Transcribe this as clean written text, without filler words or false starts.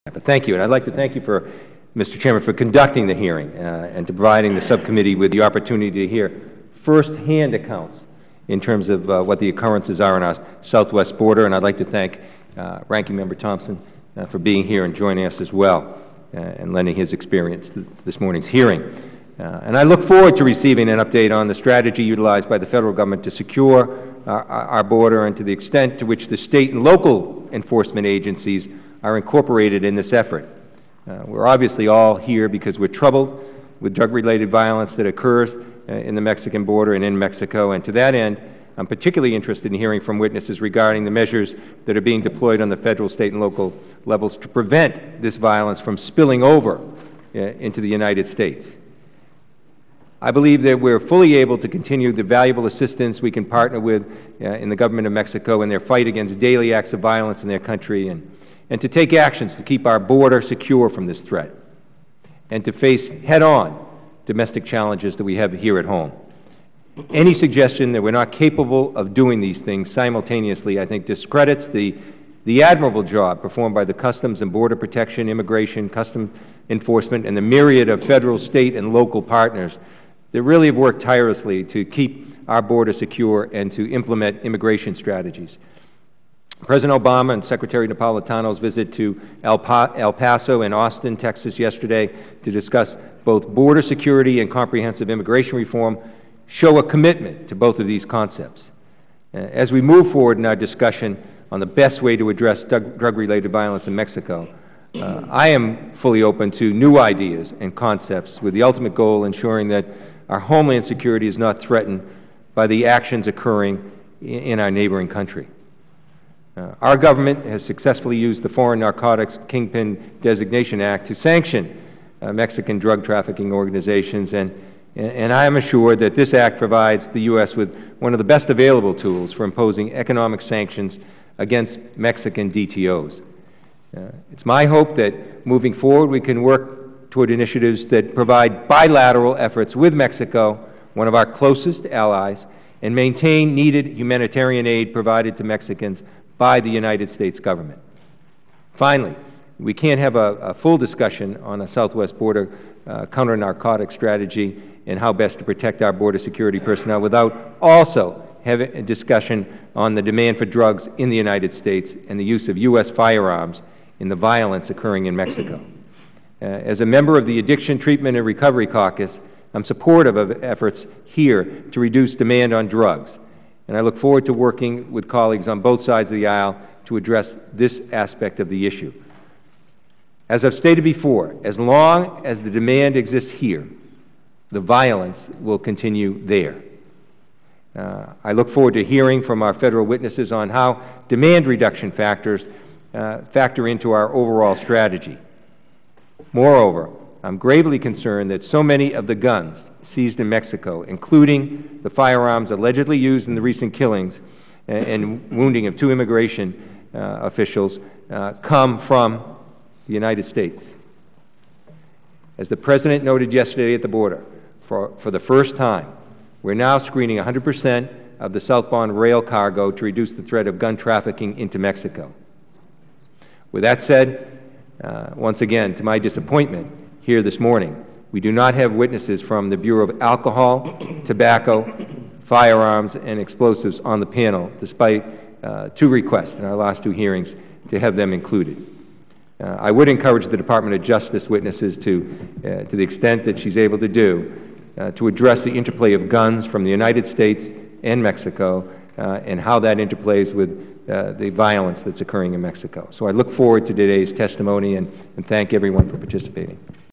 But thank you, and I'd like to thank you, Mr. Chairman, for conducting the hearing and to providing the subcommittee with the opportunity to hear first-hand accounts in terms of what the occurrences are on our southwest border. And I'd like to thank Ranking Member Thompson for being here and joining us as well and lending his experience to this morning's hearing. And I look forward to receiving an update on the strategy utilized by the federal government to secure our border and to the extent to which the state and local enforcement agencies are incorporated in this effort. We're obviously all here because we're troubled with drug-related violence that occurs in the Mexican border and in Mexico, and to that end, I'm particularly interested in hearing from witnesses regarding the measures that are being deployed on the federal, state, and local levels to prevent this violence from spilling over into the United States. I believe that we're fully able to continue the valuable assistance we can partner with in the government of Mexico in their fight against daily acts of violence in their country, and to take actions to keep our border secure from this threat, and to face head-on domestic challenges that we have here at home. Any suggestion that we're not capable of doing these things simultaneously, I think, discredits the admirable job performed by the Customs and Border Protection, Immigration, Customs Enforcement, and the myriad of federal, state, and local partners that really have worked tirelessly to keep our border secure and to implement immigration strategies. President Obama and Secretary Napolitano's visit to El Paso and Austin, Texas yesterday to discuss both border security and comprehensive immigration reform show a commitment to both of these concepts. As we move forward in our discussion on the best way to address drug-related violence in Mexico, I am fully open to new ideas and concepts with the ultimate goal ensuring that our homeland security is not threatened by the actions occurring in our neighboring country. Our government has successfully used the Foreign Narcotics Kingpin Designation Act to sanction Mexican drug trafficking organizations, and I am assured that this act provides the U.S. with one of the best available tools for imposing economic sanctions against Mexican DTOs. It's my hope that moving forward we can work toward initiatives that provide bilateral efforts with Mexico, one of our closest allies, and maintain needed humanitarian aid provided to Mexicans by the United States government. Finally, we can't have a full discussion on a southwest border counter-narcotic strategy and how best to protect our border security personnel without also having a discussion on the demand for drugs in the United States and the use of U.S. firearms in the violence occurring in Mexico. As a member of the Addiction Treatment and Recovery Caucus, I'm supportive of efforts here to reduce demand on drugs, and I look forward to working with colleagues on both sides of the aisle to address this aspect of the issue. As I've stated before, as long as the demand exists here, the violence will continue there. I look forward to hearing from our federal witnesses on how demand reduction factors factor into our overall strategy. Moreover, I'm gravely concerned that so many of the guns seized in Mexico, including the firearms allegedly used in the recent killings and wounding of 2 immigration officials, come from the United States. As the President noted yesterday at the border, for the first time, we're now screening 100% of the southbound rail cargo to reduce the threat of gun trafficking into Mexico. With that said, once again, to my disappointment here this morning, we do not have witnesses from the Bureau of Alcohol, Tobacco, Firearms, and Explosives on the panel, despite 2 requests in our last 2 hearings to have them included. I would encourage the Department of Justice witnesses to the extent that she's able to do, to address the interplay of guns from the United States and Mexico and how that interplays with the violence that's occurring in Mexico. So I look forward to today's testimony and thank everyone for participating.